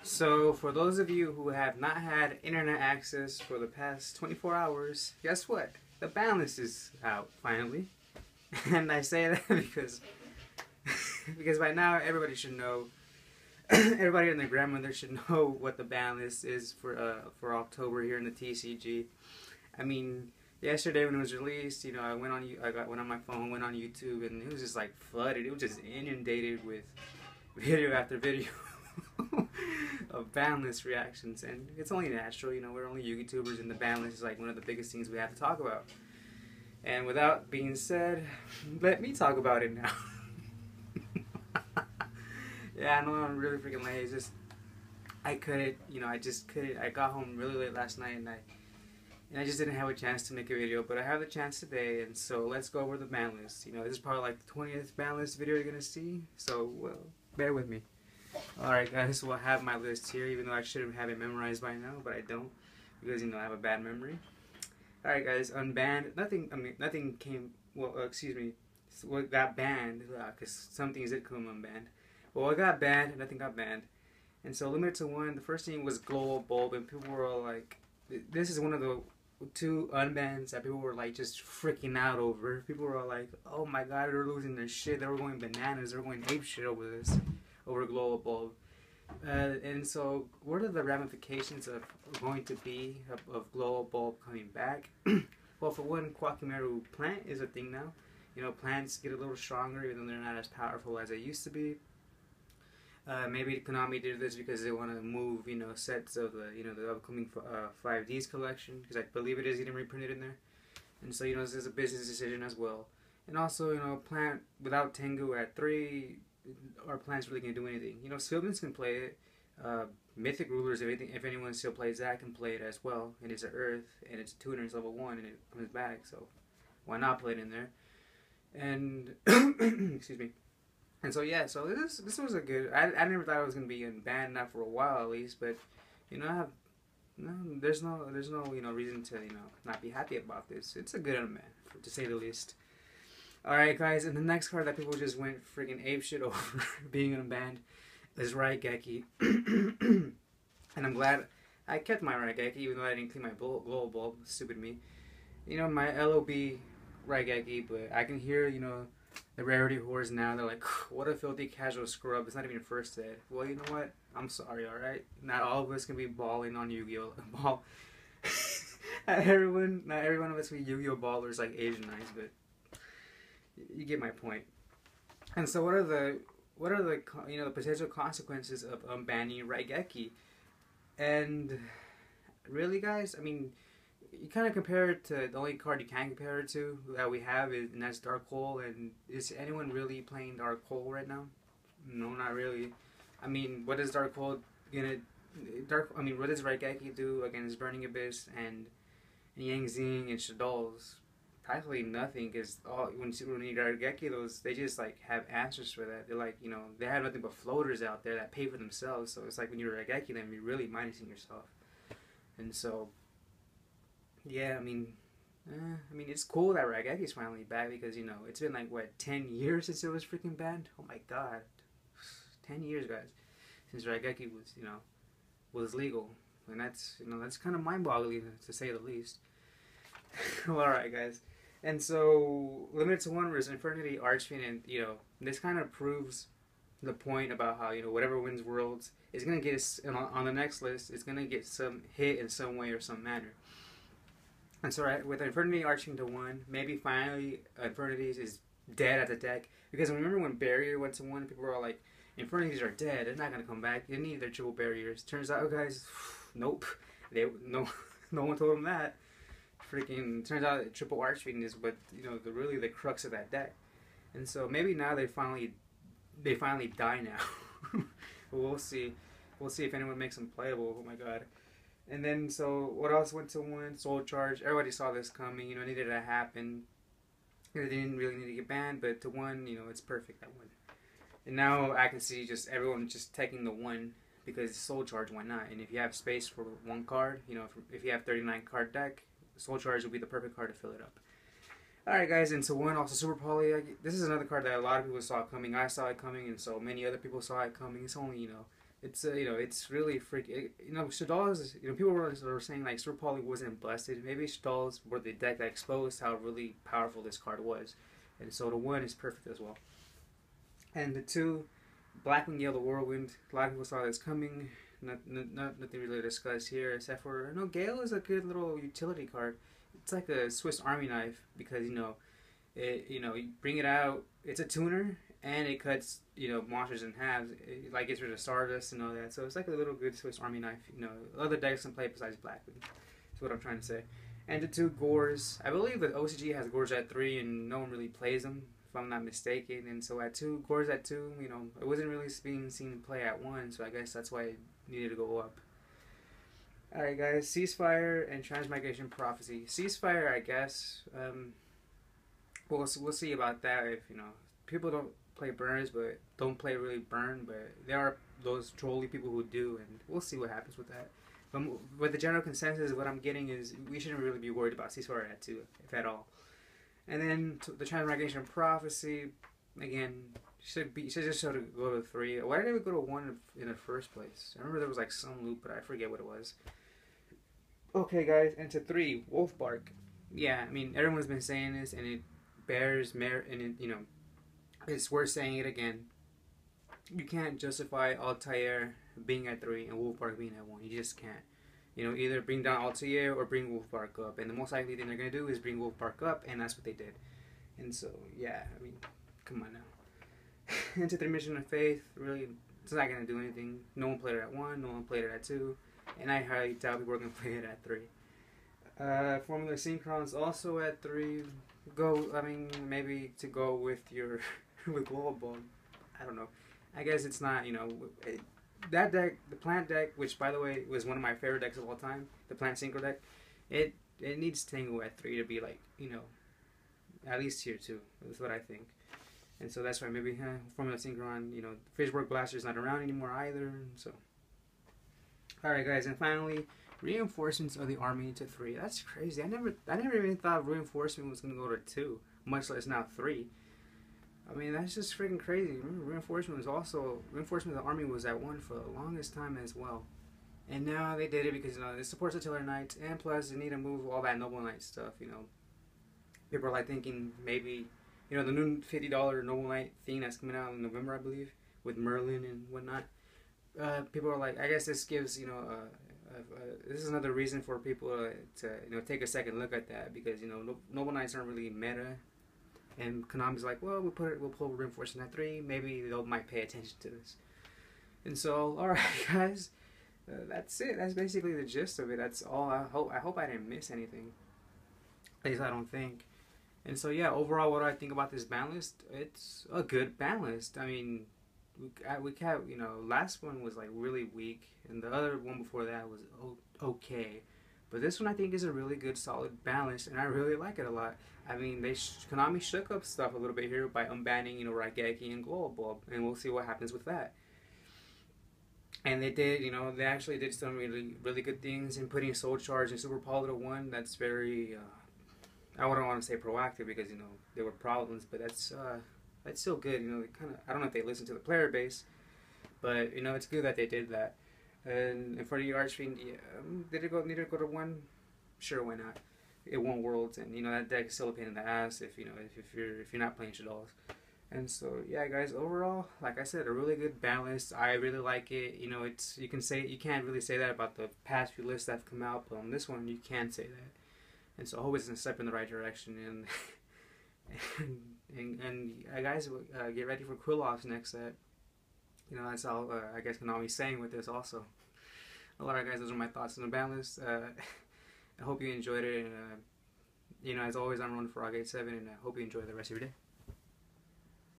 So, for those of you who have not had internet access for the past 24 hours, guess what? The Banlist is out finally. And I say that because by now everybody should know, everybody and their grandmother should know what the Banlist is for October here in the TCG. I mean, yesterday when it was released, I went on my phone, went on YouTube, and it was just like flooded. It was just inundated with video after video of Banlist reactions, and it's only natural. We're only YouTubers, and the Banlist is like one of the biggest things we have to talk about. And without being said, let me talk about it now. Yeah, I know I'm really freaking late. It's just I couldn't, I just couldn't. I got home really late last night, and I just didn't have a chance to make a video, but I have the chance today, and so let's go over the Banlist. This is probably like the 20th Banlist video you're gonna see, so well, bear with me. Alright guys, so I have my list here, even though I should have it memorized by now, but I don't, because I have a bad memory. Alright guys, unbanned, nothing came, what got banned, because some things did come unbanned. Well, what got banned, nothing got banned. And so limited to one, the first thing was Global Bulb, and people were all like, this is one of the two unbans that people were like just freaking out over. People were all like, oh my god, they're losing their shit, they were going bananas, they were going ape shit over this. Over Global Bulb. And so what are the ramifications of going to be of Global Bulb coming back? Well, for one, Quackimaru plant is a thing now. Plants get a little stronger even though they're not as powerful as they used to be. Maybe Konami did this because they want to move, sets of the upcoming 5Ds collection, because I believe it is getting reprinted in there. And so, this is a business decision as well. And also, plant without Tengu at 3, our plants really can do anything. Sylvans can play it. Mythic Rulers, if anyone still plays that, can play it as well. And it's an Earth, and it's a tuner, it's level 1, and it comes back, so why not play it in there? And, excuse me. And so, yeah, so this was a good, I never thought it was going to be banned, not for a while at least, but, there's no reason to, not be happy about this. It's a good unban, to say the least. Alright guys, and the next card that people just went freaking apeshit over being unbanned is Raigeki. And I'm glad I kept my Raigeki even though I didn't clean my Global Bulb. Stupid me. My LOB Raigeki, but I can hear, the rarity whores now. They're like, what a filthy casual scrub. It's not even first ed. Well, you know what? I'm sorry, alright? Not all of us can be balling on Yu-Gi-Oh! Ball. Not every one of us can be Yu-Gi-Oh! Ballers like Asian Eyes, but you get my point. And so what are the the potential consequences of unbanning Raigeki? And really, guys, I mean, you kind of compare it to the only card you can compare it to that we have and that's Dark Hole. And is anyone really playing Dark Hole right now? No, not really. I mean, what is Dark Hole gonna what does Raigeki do against Burning Abyss and Yang Xing and Shadows? Practically nothing, because when you Raigeki those, they just like have answers for that. They're like, they have nothing but floaters out there that pay for themselves. So it's like when you Raigeki them, you're really minusing yourself. And so, yeah, I mean, it's cool that Raigeki's finally back because it's been like what 10 years since it was freaking banned. Oh my god, 10 years, guys, since Raigeki was legal, and that's kind of mind-boggling to say the least. Well, alright, guys. And so, limited to one was Infernity Archfiend, and this kind of proves the point about how whatever wins Worlds is gonna get on the next list. It's gonna get some hit in some way or some manner. And so, right, with Infernity Archfiend to 1, maybe finally Infernities is dead at the deck, because remember when Barrier went to 1, people were all like, Infernities are dead. They're not gonna come back. They need their triple barriers. Turns out, guys, nope. No one told them that. Freaking turns out that triple Archfiend is what really the crux of that deck, and so maybe now they finally die now. We'll see if anyone makes them playable. Oh my god. And then so what else went to 1? Soul Charge. Everybody saw this coming. It needed to happen. It didn't really need to get banned, but to 1, it's perfect at 1. And now I can see just everyone just taking the 1 because Soul Charge, why not? And if you have space for 1 card, if you have 39 card deck, Soul Charge will be the perfect card to fill it up. Alright guys, and so 1, also Super Poly. This is another card that a lot of people saw coming. I saw it coming, and so many other people saw it coming. It's only, It's it's really freaky. Shadal's, people were saying like Sir Paulie wasn't busted. Maybe Shadal's were the deck that exposed how really powerful this card was, and so the 1 is perfect as well. And the 2, Blackwing Yellow Whirlwind. A lot of people saw this coming. Nothing really to discuss here except for Gale is a good little utility card. It's like a Swiss Army knife because you bring it out. It's a tuner and it cuts monsters in half. It like gets rid of Stardust and all that. So it's like a little good Swiss Army knife. Other decks can play besides Blackwing. That's what I'm trying to say. And the 2 Gores. I believe that OCG has Gores at 3 and no one really plays them, if I'm not mistaken. And so at 2, Gores at 2, it wasn't really being seen in play at 1, so I guess that's why it needed to go up. Alright guys, Ceasefire and Transmigration Prophecy. Ceasefire, I guess, we'll see about that. If people don't play burns but don't play really burn, but there are those trolly people who do, and we'll see what happens with that. But the general consensus, what I'm getting is we shouldn't really be worried about Ceasefire at 2, if at all. And then the Transmigration Prophecy, again, should just go to 3. Why did we go to 1 in the first place? I remember there was like some loop, but I forget what it was. Okay, guys, and to 3, Wolf Bark. Yeah, I mean everyone's been saying this, and it bears merit, and it it's worth saying it again. You can't justify Altair being at 3 and Wolf Bark being at 1. You just can't. Either bring down Altair or bring Wolf Bark up. And the most likely thing they're going to do is bring Wolf Bark up, and that's what they did. And so, yeah, I mean, come on now. Into 3 Mission of Faith, really, it's not going to do anything. No one played it at 1, no one played it at 2, and I highly doubt people are going to play it at 3. Formula Synchron's also at 3. Maybe to go with your with Global Ball. I don't know. I guess it's not, that deck, the Plant deck, which by the way was one of my favorite decks of all time, the Plant Synchro deck, it needs Tango at 3 to be like, at least tier 2. That's what I think. And so that's why maybe Formula Synchron, Fishborg Blaster's not around anymore either. So, alright guys, and finally, Reinforcements of the Army to 3. That's crazy. I never even thought Reinforcement was gonna go to 2, much less now 3. I mean, that's just freaking crazy. Remember, Reinforcement of the Army was at 1 for the longest time as well. And now they did it because, it supports the Tiller Knights, and plus they need to move all that Noble Knight stuff, People are like thinking maybe, the new $50 Noble Knight thing that's coming out in November, I believe, with Merlin and whatnot. People are like, I guess this gives, this is another reason for people to take a second look at that, because, Noble Knights aren't really meta. And Konami's like, well, we'll pull Reinforcement at 3. Maybe they might pay attention to this. And so, all right, guys, that's it. That's basically the gist of it. That's all. I hope I didn't miss anything. At least I don't think. And so, yeah, overall, what do I think about this ban list? It's a good ban list. I mean, we have, last one was like really weak, and the other one before that was okay. But this one I think is a really good, solid balance, and I really like it a lot. I mean, Konami shook up stuff a little bit here by unbanning, Raigeki and Global Bulb, and we'll see what happens with that. And they did, they actually did some really, really good things in putting Soul Charge and Super Paulo to 1. That's very, I wouldn't want to say proactive because, there were problems, but that's still good. I don't know if they listened to the player base, but, it's good that they did that. And for the Archfiend, need to go to 1? Sure, why not? It won Worlds, and that deck is still a pain in the ass if you're not playing Shadows. And so yeah, guys, overall, like I said, a really good balance. I really like it. You can't really say that about the past few lists that have come out, but on this one you can say that. And so I hope it's a step in the right direction. And guys, get ready for Quillov's next set. That's all I guess Konami's saying with this also. Alright guys, those are my thoughts on the balance. I hope you enjoyed it, and as always, I'm Ron Frog 87, and I hope you enjoy the rest of your day.